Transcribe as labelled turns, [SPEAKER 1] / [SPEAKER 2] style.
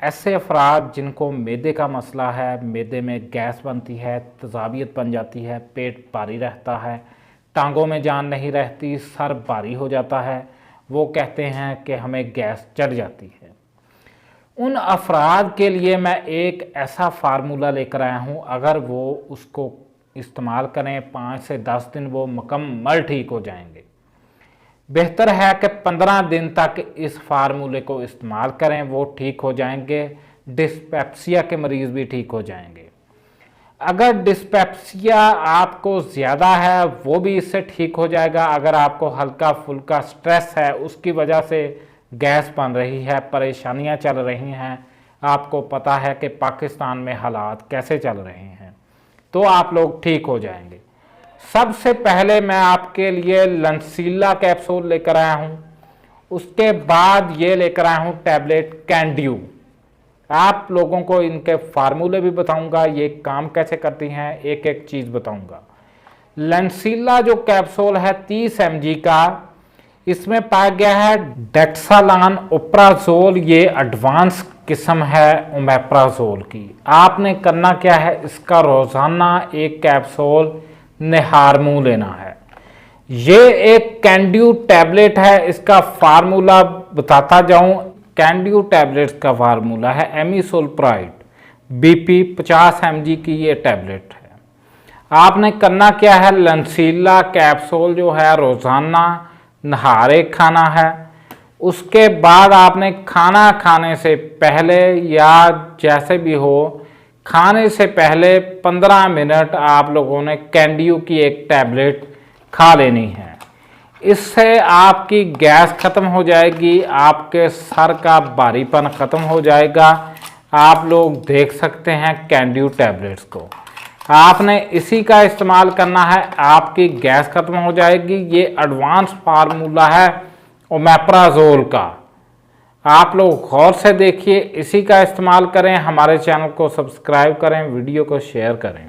[SPEAKER 1] ऐसे अफराद जिनको मैदे का मसला है, मैदे में गैस बनती है, तेज़ाबियत बन जाती है, पेट भारी रहता है, टांगों में जान नहीं रहती, सर भारी हो जाता है, वो कहते हैं कि हमें गैस चढ़ जाती है। उन अफराद के लिए मैं एक ऐसा फार्मूला लेकर आया हूँ, अगर वो उसको इस्तेमाल करें 5 से 10 दिन वो मुकम्मल ठीक हो जाएंगे। बेहतर है कि 15 दिन तक इस फार्मूले को इस्तेमाल करें, वो ठीक हो जाएंगे। डिस्पेप्सिया के मरीज़ भी ठीक हो जाएंगे। अगर डिस्पेप्सिया आपको ज़्यादा है वो भी इससे ठीक हो जाएगा। अगर आपको हल्का फुल्का स्ट्रेस है, उसकी वजह से गैस बन रही है, परेशानियां चल रही हैं, आपको पता है कि पाकिस्तान में हालात कैसे चल रहे हैं, तो आप लोग ठीक हो जाएंगे। सबसे पहले मैं आपके लिए लंसीला कैप्सूल लेकर आया हूँ, उसके बाद ये लेकर आया हूँ टैबलेट कैंड्यू। आप लोगों को इनके फार्मूले भी बताऊंगा, ये काम कैसे करती हैं, एक एक चीज़ बताऊंगा। लंसीला जो कैप्सूल है 30 mg का, इसमें पाया गया है डेक्सालान ओप्राजोल, ये एडवांस किस्म है ओमेप्राजोल की। आपने करना क्या है, इसका रोज़ाना एक कैप्सूल निहार मुंह लेना है। ये एक कैंड्यू टैबलेट है, इसका फार्मूला बताता जाऊं। कैंड्यू टैबलेट्स का फार्मूला है एमिसोल्प्राइड BP 50 mg की ये टैबलेट है। आपने करना क्या है, लंसीला कैप्सूल जो है रोज़ाना नहारे खाना है। उसके बाद आपने खाना खाने से पहले या जैसे भी हो, खाने से पहले 15 मिनट आप लोगों ने कैंड्यू की एक टैबलेट खा लेनी है। इससे आपकी गैस ख़त्म हो जाएगी, आपके सर का भारीपन ख़त्म हो जाएगा। आप लोग देख सकते हैं कैंड्यू टैबलेट्स को, आपने इसी का इस्तेमाल करना है, आपकी गैस ख़त्म हो जाएगी। ये एडवांस फार्मूला है ओमेप्राजोल का, आप लोग गौर से देखिए, इसी का इस्तेमाल करें। हमारे चैनल को सब्सक्राइब करें, वीडियो को शेयर करें।